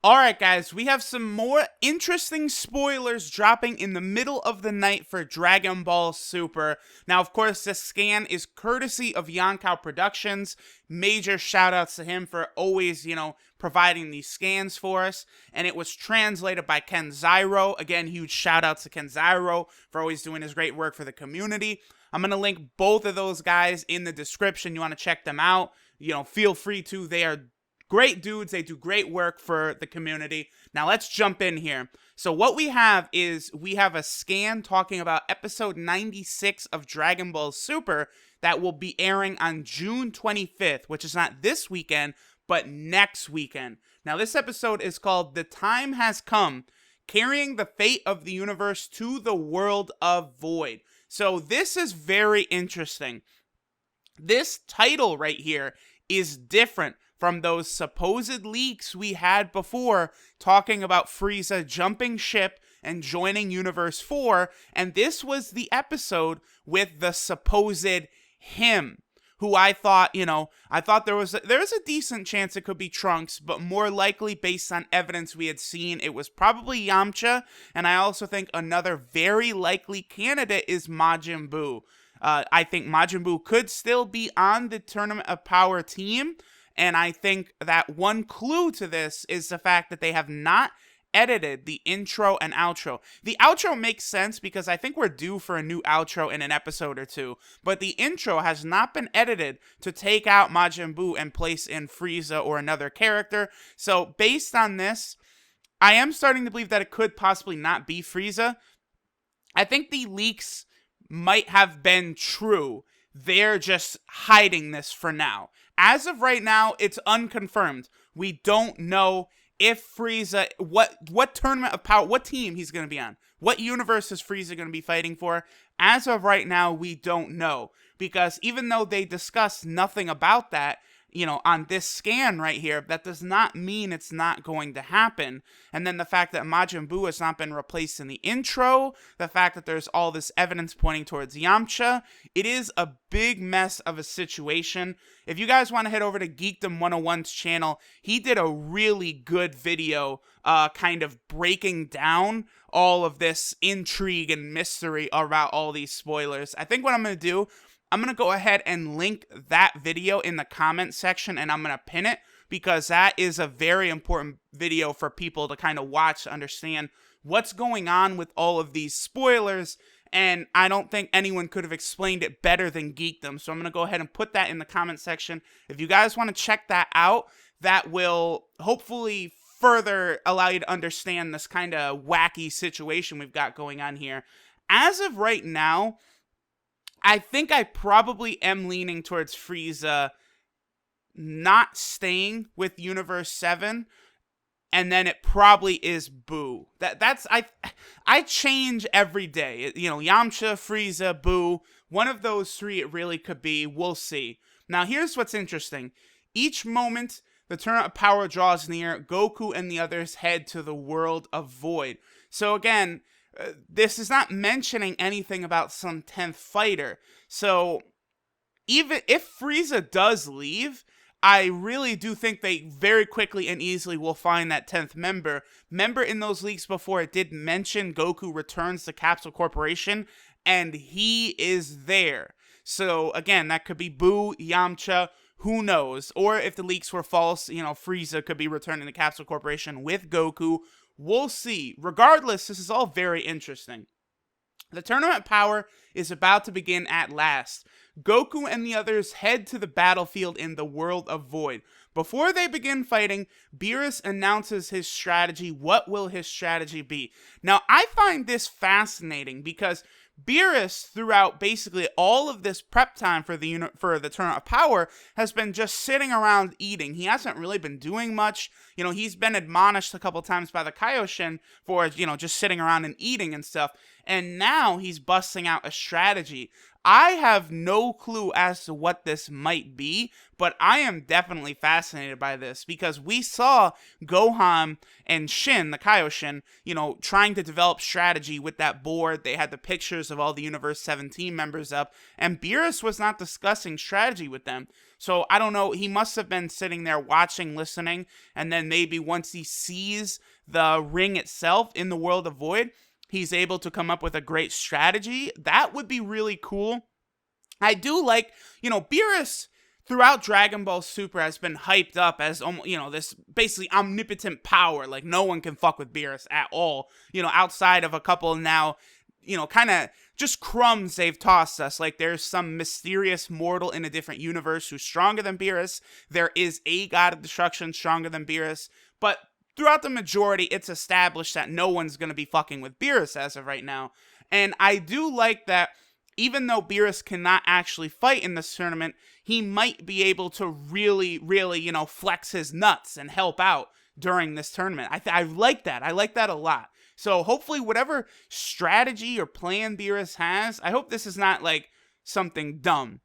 Alright guys, we have some more interesting spoilers dropping in the middle of the night for Dragon Ball Super. Now of course this scan is courtesy of Yonkao Productions. Major shout outs to him for always, providing these scans for us. And it was translated by Ken Zyro. Again, huge shout outs to Ken Zyro for always doing his great work for the community. I'm going to link both of those guys in the description. You want to check them out. Feel free to. They are great dudes. They do great work for the community. Now let's jump in here. So what we have is we have a scan talking about episode 96 of Dragon Ball Super that will be airing on June 25th, which is not this weekend, but next weekend. Now this episode is called The Time Has Come, Carrying the Fate of the Universe to the World of Void. So this is very interesting. This title right here is different from those supposed leaks we had before talking about Frieza jumping ship and joining Universe 4, and this was the episode with the supposed him, who I thought, there was a decent chance it could be Trunks, but more likely based on evidence we had seen, it was probably Yamcha, and I also think another very likely candidate is Majin Buu. I think Majin Buu could still be on the Tournament of Power team, and I think that one clue to this is the fact that they have not edited the intro and outro. The outro makes sense because I think we're due for a new outro in an episode or two, but the intro has not been edited to take out Majin Buu and place in Frieza or another character. So based on this, I am starting to believe that it could possibly not be Frieza. I think the leaks might have been true. They're just hiding this for now. As of right now, it's unconfirmed. We don't know if Frieza, what Tournament of Power, what team he's going to be on. What universe is Frieza going to be fighting for? As of right now, we don't know. Because even though they discussed nothing about that, on this scan right here, that does not mean it's not going to happen. And then the fact that Majin Buu has not been replaced in the intro, the fact that there's all this evidence pointing towards Yamcha, it is a big mess of a situation. If you guys want to head over to Geekdom 101's channel, he did a really good video kind of breaking down all of this intrigue and mystery about all these spoilers. I think what I'm going to do, I'm going to go ahead and link that video in the comment section, and I'm going to pin it because that is a very important video for people to kind of watch to understand what's going on with all of these spoilers, and I don't think anyone could have explained it better than Geekdom, so I'm going to go ahead and put that in the comment section. If you guys want to check that out, that will hopefully further allow you to understand this kind of wacky situation we've got going on here. As of right now, I think I probably am leaning towards Frieza not staying with Universe 7, and then it probably is Buu. I change every day. Yamcha, Frieza, Buu, one of those three it really could be. We'll see. Now here's what's interesting. Each moment the Tournament of Power draws near, Goku and the others head to the world of Void. So again, this is not mentioning anything about some 10th fighter. So even if Frieza does leave, I really do think they very quickly and easily will find that 10th member. Remember in those leaks before, it did mention Goku returns to Capsule Corporation, and he is there. So again, that could be Buu, Yamcha, who knows? Or if the leaks were false, Frieza could be returning to Capsule Corporation with Goku. We'll see. Regardless, this is all very interesting. The Tournament Power is about to begin at last. Goku and the others head to the battlefield in the world of Void. Before they begin fighting, Beerus announces his strategy. What will his strategy be? Now, I find this fascinating because Beerus, throughout basically all of this prep time for the Tournament of Power, has been just sitting around eating. He hasn't really been doing much. He's been admonished a couple times by the Kaioshin for, just sitting around and eating and stuff. And now he's busting out a strategy. I have no clue as to what this might be, but I am definitely fascinated by this because we saw Gohan and Shin, the Kaioshin, trying to develop strategy with that board. They had the pictures of all the Universe 17 members up, and Beerus was not discussing strategy with them. So I don't know, he must have been sitting there watching, listening, and then maybe once he sees the ring itself in the world of Void, he's able to come up with a great strategy. That would be really cool. I do like, Beerus throughout Dragon Ball Super has been hyped up as, this basically omnipotent power. Like, no one can fuck with Beerus at all, outside of a couple now, kind of just crumbs they've tossed us. Like, there's some mysterious mortal in a different universe who's stronger than Beerus. There is a god of destruction stronger than Beerus. But throughout the majority, it's established that no one's going to be fucking with Beerus as of right now. And I do like that even though Beerus cannot actually fight in this tournament, he might be able to really, really, flex his nuts and help out during this tournament. I like that. I like that a lot. So hopefully whatever strategy or plan Beerus has, I hope this is not like something dumb.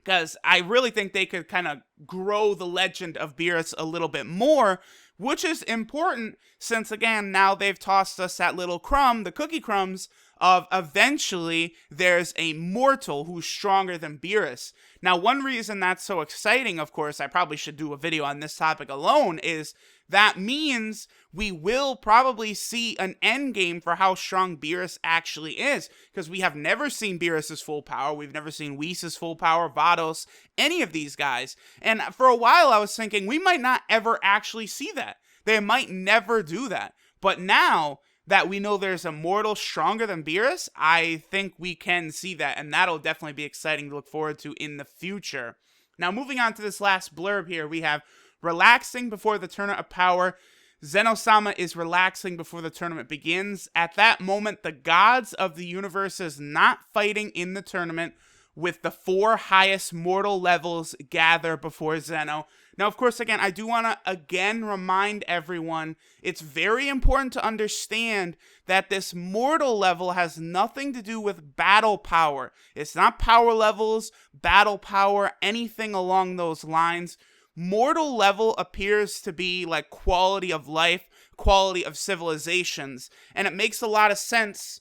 Because I really think they could kind of grow the legend of Beerus a little bit more, which is important since, again, now they've tossed us that little crumb, the cookie crumbs, of eventually there's a mortal who's stronger than Beerus. Now, one reason that's so exciting, of course, I probably should do a video on this topic alone, is that means we will probably see an end game for how strong Beerus actually is, because we have never seen Beerus's full power, we've never seen Whis' full power, Vados, any of these guys, and for a while I was thinking we might not ever actually see that. They might never do that, but now that we know there's a mortal stronger than Beerus, I think we can see that, and that'll definitely be exciting to look forward to in the future. Now, moving on to this last blurb here, we have relaxing before the tournament of power. Zeno-sama is relaxing before the tournament begins. At that moment, the gods of the universe is not fighting in the tournament, with the 4 highest mortal levels gather before Zeno. Now, of course, again, I do want to again remind everyone, it's very important to understand that this mortal level has nothing to do with battle power. It's not power levels, battle power, anything along those lines. Mortal level appears to be like quality of life, quality of civilizations, and it makes a lot of sense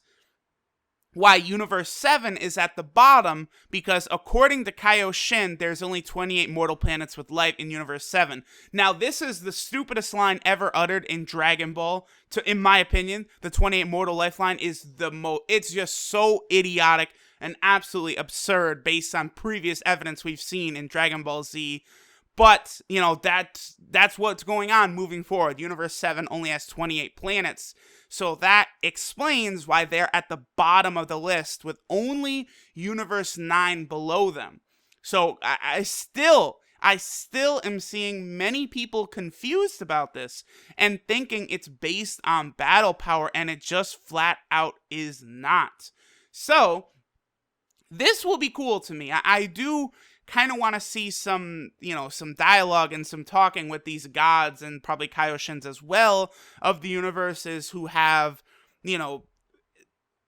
why Universe 7 is at the bottom, because according to Kaioshin, there's only 28 mortal planets with life in Universe 7. Now, this is the stupidest line ever uttered in Dragon Ball. In my opinion, the 28 mortal life line is it's just so idiotic and absolutely absurd based on previous evidence we've seen in Dragon Ball Z. But, that's what's going on moving forward. Universe 7 only has 28 planets. So that explains why they're at the bottom of the list with only Universe 9 below them. So I still am seeing many people confused about this and thinking it's based on battle power, and it just flat out is not. So this will be cool to me. I do kind of want to see some dialogue and some talking with these gods, and probably Kaioshins as well, of the universes who have,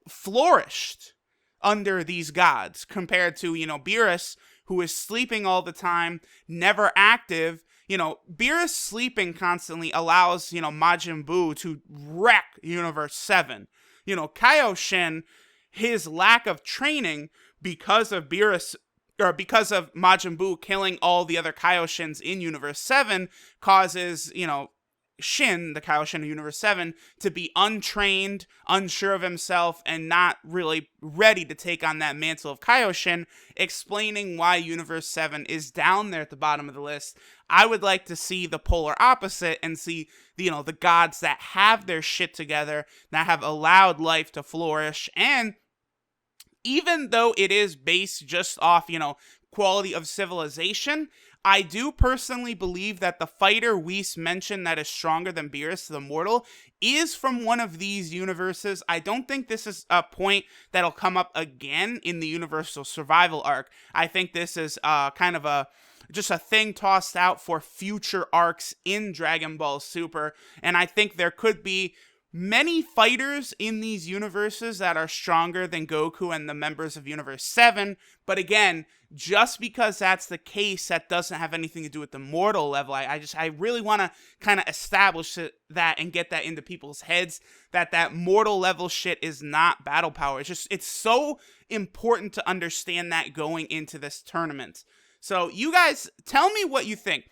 flourished under these gods, compared to, Beerus, who is sleeping all the time, never active. Beerus sleeping constantly allows, Majin Buu to wreck Universe 7. Kaioshin, his lack of training because of Beerus, or because of Majin Buu killing all the other Kaioshins in Universe 7, causes, Shin, the Kaioshin of Universe 7, to be untrained, unsure of himself, and not really ready to take on that mantle of Kaioshin, explaining why Universe 7 is down there at the bottom of the list. I would like to see the polar opposite and see, the gods that have their shit together, that have allowed life to flourish, and even though it is based just off, quality of civilization, I do personally believe that the fighter Whis mentioned that is stronger than Beerus, the mortal, is from one of these universes. I don't think this is a point that'll come up again in the Universal Survival arc. I think this is kind of just a thing tossed out for future arcs in Dragon Ball Super, and I think there could be many fighters in these universes that are stronger than Goku and the members of Universe 7, but again, just because that's the case, that doesn't have anything to do with the mortal level. I really want to kind of establish that and get that into people's heads, that mortal level shit is not battle power. It's so important to understand that going into this tournament. So you guys, tell me what you think.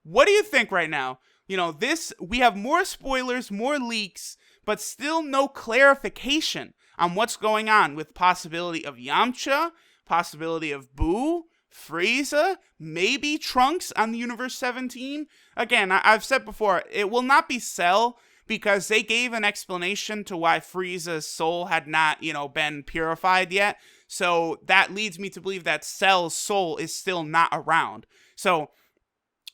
What do you think right now? We have more spoilers, more leaks, but still no clarification on what's going on with possibility of Yamcha, possibility of Boo, Frieza, maybe Trunks on the Universe 17. Again, I've said before, it will not be Cell, because they gave an explanation to why Frieza's soul had not, been purified yet. So that leads me to believe that Cell's soul is still not around. So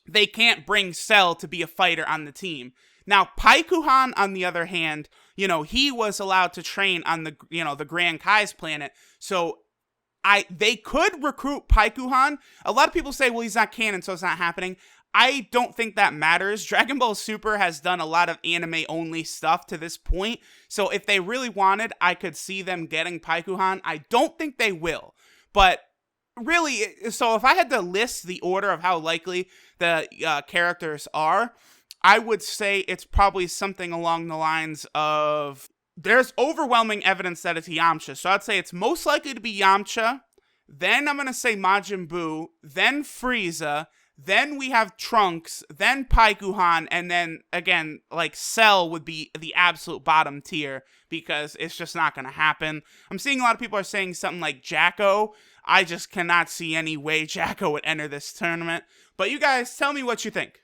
they can't bring Cell to be a fighter on the team. Now, Paikuhan, on the other hand, he was allowed to train on the Grand Kai's planet. So they could recruit Paikuhan. A lot of people say, well, he's not canon, so it's not happening. I don't think that matters. Dragon Ball Super has done a lot of anime-only stuff to this point. So if they really wanted, I could see them getting Paikuhan. I don't think they will. But really, so if I had to list the order of how likely the characters are, I would say it's probably something along the lines of, there's overwhelming evidence that it's Yamcha. So I'd say it's most likely to be Yamcha. Then I'm going to say Majin Buu. Then Frieza. Then we have Trunks. Then Paikuhan. And then, again, Cell would be the absolute bottom tier, because it's just not going to happen. I'm seeing a lot of people are saying something like Jacko. I just cannot see any way Jacko would enter this tournament. But you guys, tell me what you think.